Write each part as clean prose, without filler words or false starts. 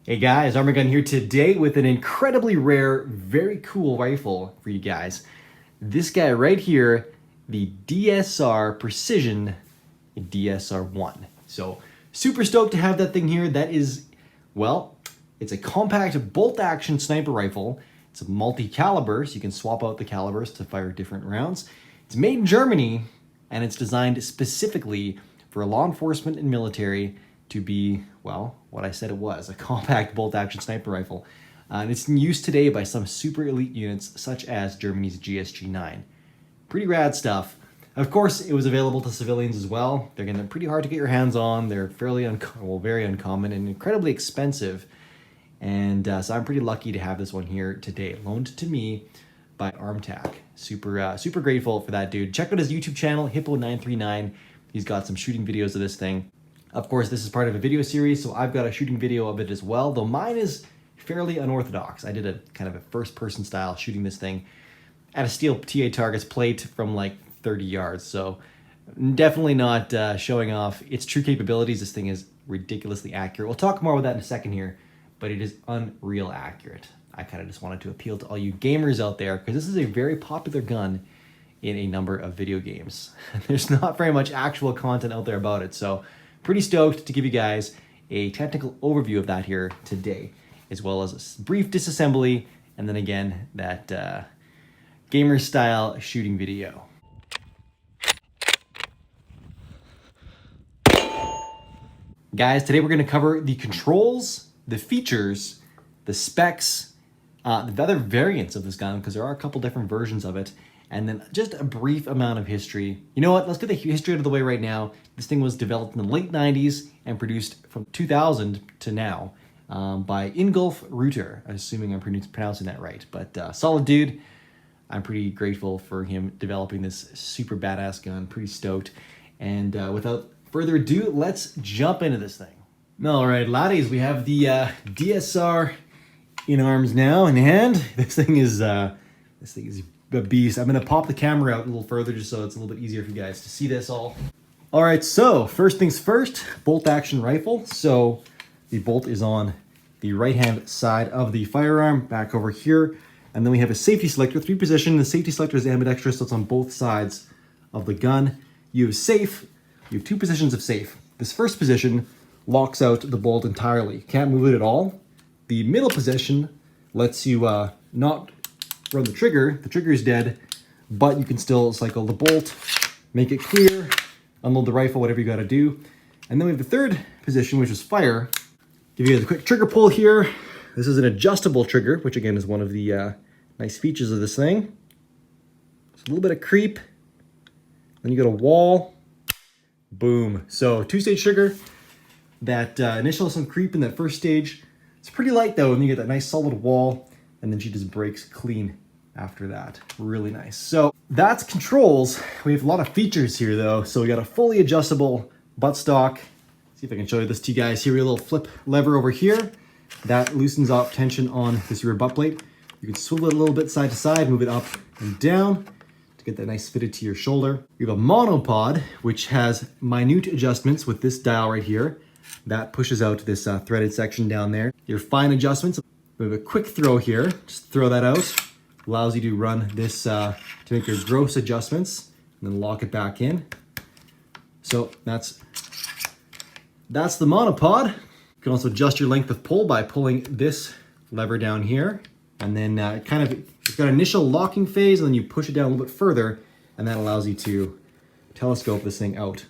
Hey guys, Arm&Gun here today with an incredibly rare, very cool rifle for you guys. This guy right here, the DSR Precision DSR-1. So super stoked to have that thing here. That is, well, it's a compact bolt-action sniper rifle. It's a multi-caliber, so you can swap out the calibers to fire different rounds. It's made in Germany, and it's designed specifically for law enforcement and military to be, well, what I said it was, a compact bolt-action sniper rifle. And it's in use today by some super elite units, such as Germany's GSG-9. Pretty rad stuff. Of course, it was available to civilians as well. They're getting pretty hard to get your hands on. They're very uncommon and incredibly expensive. And so I'm pretty lucky to have this one here today, loaned to me by Armtac. Super grateful for that dude. Check out his YouTube channel, Hippo939. He's got some shooting videos of this thing. Of course, this is part of a video series, so I've got a shooting video of it as well, though mine is fairly unorthodox. I did a kind of a first-person style shooting this thing at a steel TA targets plate from like 30 yards, so definitely not showing off its true capabilities. This thing is ridiculously accurate. We'll talk more about that in a second here, but it is unreal accurate. I kind of just wanted to appeal to all you gamers out there, because this is a very popular gun in a number of video games. There's not very much actual content out there about it, so pretty stoked to give you guys a technical overview of that here today, as well as a brief disassembly, and then again, that gamer style shooting video. Guys, today we're gonna cover the controls, the features, the specs, the other variants of this gun, because there are a couple different versions of it, and then just a brief amount of history. You know what, let's get the history out of the way right now. This thing was developed in the late 90s and produced from 2000 to now by Ingolf Reuter, assuming I'm pronouncing that right. But solid dude. I'm pretty grateful for him developing this super badass gun. Pretty stoked. And without further ado, let's jump into this thing. All right, laddies, we have the DSR in arms now in hand. This thing is a beast. I'm gonna pop the camera out a little further just so it's a little bit easier for you guys to see this all. All right, so first things first, bolt action rifle. So the bolt is on the right-hand side of the firearm, back over here. And then we have a safety selector, 3 position. The safety selector is ambidextrous, so it's on both sides of the gun. You have safe, you have 2 positions of safe. This first position locks out the bolt entirely. Can't move it at all. The middle position lets you not run the trigger is dead, but you can still cycle the bolt, make it clear, unload the rifle, whatever you gotta do. And then we have the third position, which is fire. Give you guys a quick trigger pull here. This is an adjustable trigger, which again is one of the nice features of this thing. Just a little bit of creep, then you got a wall, boom. So 2-stage trigger, that initial some creep in that first stage. It's pretty light though, and you get that nice solid wall, and then she just breaks clean after that. Really nice. So that's controls. We have a lot of features here though. So we got a fully adjustable buttstock. See if I can show you this to you guys here. We have a little flip lever over here that loosens off tension on this rear butt plate. You can swivel it a little bit side to side, move it up and down to get that nice fitted to your shoulder. We have a monopod, which has minute adjustments with this dial right here. That pushes out this threaded section down there. Your fine adjustments. We have a quick throw here. Just throw that out. Allows you to run this to make your gross adjustments and then lock it back in. So that's the monopod. You can also adjust your length of pull by pulling this lever down here. And then it's got an initial locking phase, and then you push it down a little bit further, and that allows you to telescope this thing out.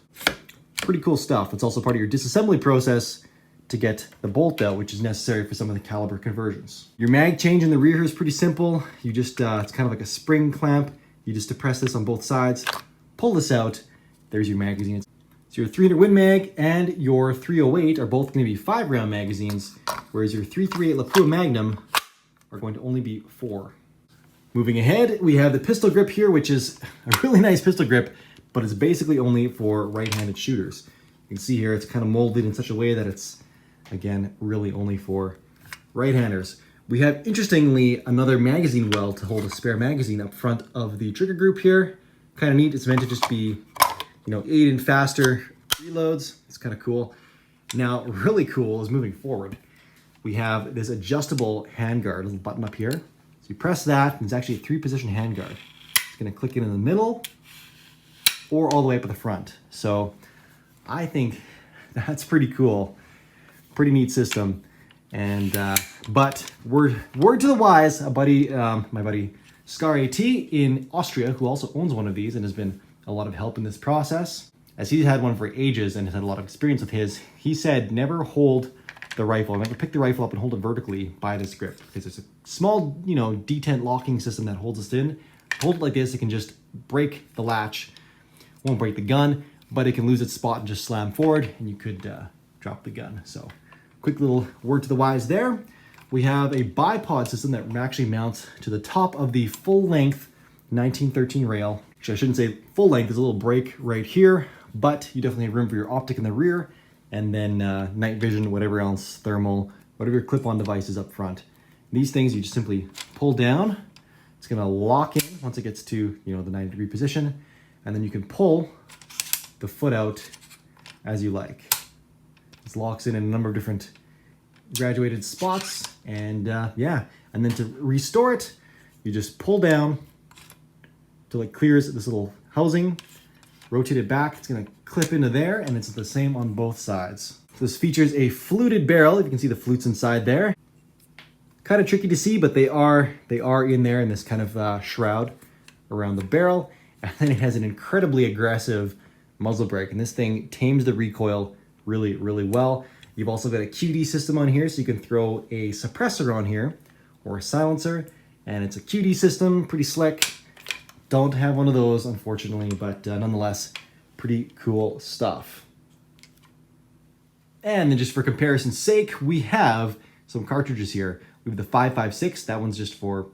Pretty cool stuff. It's also part of your disassembly process to get the bolt out, which is necessary for some of the caliber conversions. Your mag change in the rear is pretty simple. You just, it's kind of like a spring clamp. You just depress this on both sides, pull this out, there's your magazine. So your 300 Win Mag and your 308 are both gonna be 5-round magazines, whereas your 338 Lapua Magnum are going to only be 4. Moving ahead, we have the pistol grip here, which is a really nice pistol grip, but it's basically only for right-handed shooters. You can see here, it's kind of molded in such a way that it's, again, really only for right-handers. We have, interestingly, another magazine well to hold a spare magazine up front of the trigger group here. Kind of neat. It's meant to just be, aid in faster reloads. It's kind of cool. Now, really cool is moving forward. we have this adjustable handguard, little button up here. So you press that, and it's actually a 3-position handguard. It's gonna click in the middle or all the way up at the front. So I think that's pretty cool. Pretty neat system. And but word to the wise, my buddy Scar AT in Austria, who also owns one of these and has been a lot of help in this process, as he's had one for ages and has had a lot of experience with his, he said never hold the rifle, never pick the rifle up and hold it vertically by this grip, because it's a small, detent locking system that holds it in. Hold it like this, it can just break the latch, won't break the gun, but it can lose its spot and just slam forward, and you could drop the gun. So quick little word to the wise there. We have a bipod system that actually mounts to the top of the full-length 1913 rail. Actually, I shouldn't say full length, there's a little break right here, but you definitely have room for your optic in the rear, and then night vision, whatever else, thermal, whatever your clip-on device is up front. These things you just simply pull down. It's gonna lock in once it gets to the 90-degree position, and then you can pull the foot out as you like. This locks in a number of different graduated spots, and yeah. And then to restore it, you just pull down till it clears this little housing, rotate it back, it's gonna clip into there, and it's the same on both sides. So this features a fluted barrel, if you can see the flutes inside there. Kind of tricky to see, but they are in there in this kind of shroud around the barrel. And then it has an incredibly aggressive muzzle brake, and this thing tames the recoil really, really well. You've also got a QD system on here, so you can throw a suppressor on here or a silencer, and it's a QD system, pretty slick. Don't have one of those, unfortunately, but nonetheless, pretty cool stuff. And then just for comparison's sake, we have some cartridges here. We have the 5.56, that one's just for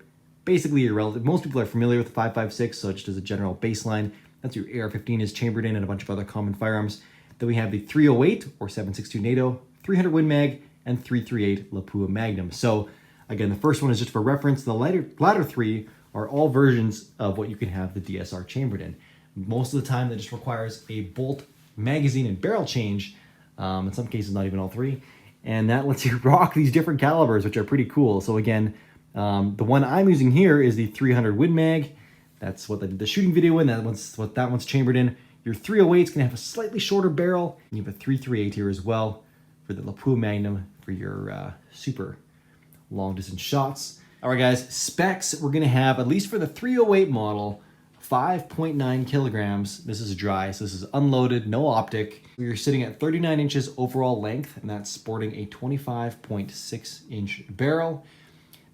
basically irrelevant. Most people are familiar with the 5.56, so just as a general baseline, that's your AR-15 is chambered in and a bunch of other common firearms. Then we have the 308 or 7.62 NATO, 300 Win Mag, and 338 Lapua Magnum. So again, the first one is just for reference. The latter three are all versions of what you can have the DSR chambered in. Most of the time that just requires a bolt, magazine, and barrel change. In some cases, not even all three. And that lets you rock these different calibers, which are pretty cool. So again, the one I'm using here is the 300 Win Mag. That's what the shooting video in, that one's chambered in. Your 308 is gonna have a slightly shorter barrel. And you have a 338 here as well for the Lapua Magnum for your super long distance shots. All right, guys, specs, we're gonna have, at least for the 308 model, 5.9 kilograms. This is dry, so this is unloaded, no optic. We're sitting at 39 inches overall length, and that's sporting a 25.6 inch barrel.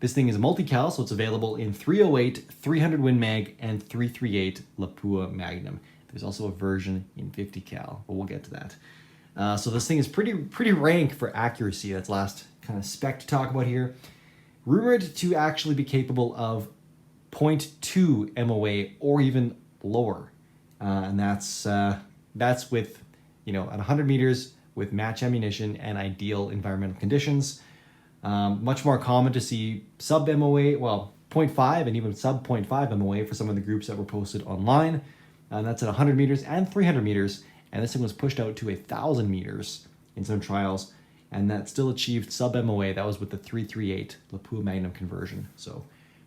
This thing is a multi-cal, so it's available in 308, 300 Win Mag, and 338 Lapua Magnum. There's also a version in 50 cal, but we'll get to that. So this thing is pretty rank for accuracy. That's the last kind of spec to talk about here. Rumored to actually be capable of 0.2 MOA or even lower. And that's with, at 100 meters with match ammunition and ideal environmental conditions. Much more common to see sub MOA, well, 0.5 and even sub 0.5 MOA for some of the groups that were posted online. And that's at 100 meters and 300 meters. And this thing was pushed out to 1,000 meters in some trials. And that still achieved sub MOA. That was with the 338 Lapua Magnum conversion. So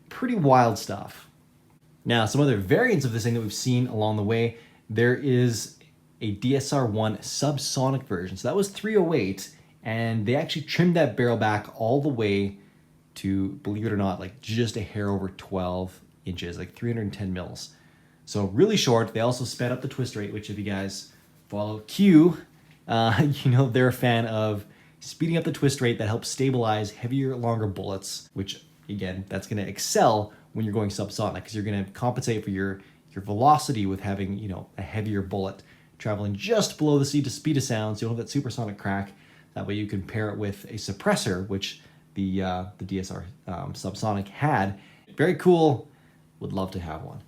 pretty wild stuff. Now, some other variants of this thing that we've seen along the way, there is a DSR-1 subsonic version. So that was 308, and they actually trimmed that barrel back all the way to, believe it or not, like just a hair over 12 inches, like 310 mils. So really short. They also sped up the twist rate, which if you guys follow Q, they're a fan of speeding up the twist rate. That helps stabilize heavier, longer bullets, which again, that's going to excel when you're going subsonic, because you're going to compensate for your velocity with having, a heavier bullet traveling just below the speed of sound, so you don't have that supersonic crack. That way you can pair it with a suppressor, which the DSR subsonic had. Very cool. Would love to have one.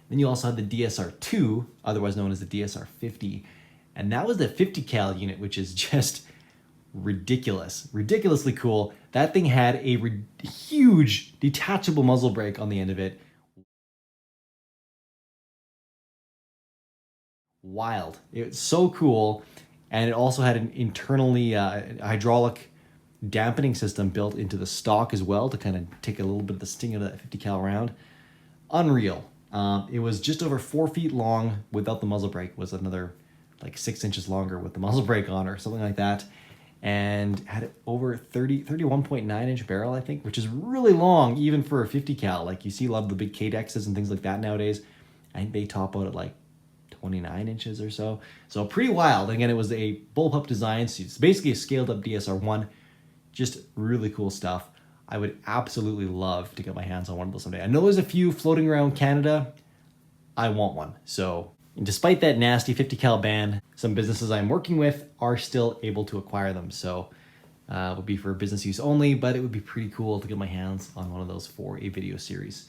Then you also had the DSR-2, otherwise known as the DSR-50, and that was the 50 cal unit, which is just ridiculously cool. That thing had a huge detachable muzzle brake on the end of it. Wild. It's so cool. And it also had an internally hydraulic dampening system built into the stock as well to kind of take a little bit of the sting out of that 50 cal round. Unreal. It was just over 4 feet long without the muzzle brake. Was another like 6 inches longer with the muzzle brake on or something like that. And had over 31.9 inch barrel, I think, which is really long even for a 50 cal. Like you see a lot of the big KDEXs and things like that nowadays. I think they top out at like 29 inches or so. So pretty wild. Again, it was a Bullpup design. So it's basically a scaled up DSR-1. Just really cool stuff. I would absolutely love to get my hands on one of those someday. I know there's a few floating around Canada. I want one. So despite that nasty 50 cal ban, some businesses I'm working with are still able to acquire them. So it would be for business use only, but it would be pretty cool to get my hands on one of those for a video series.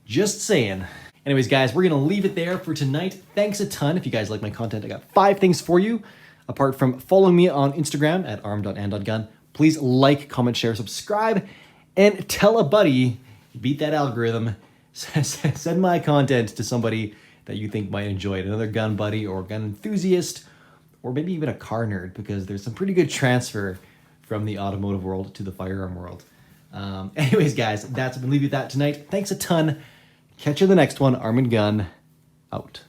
Just saying. Anyways, guys, we're going to leave it there for tonight. Thanks a ton. If you guys like my content, I got 5 things for you. Apart from following me on Instagram at arm.and.gun, please like, comment, share, subscribe, and tell a buddy, beat that algorithm, send my content to somebody that you think might enjoy it, another gun buddy or gun enthusiast, or maybe even a car nerd, because there's some pretty good transfer from the automotive world to the firearm world. Anyways, guys, I'm going to leave you with that tonight. Thanks a ton. Catch you in the next one. Arm&Gun, out.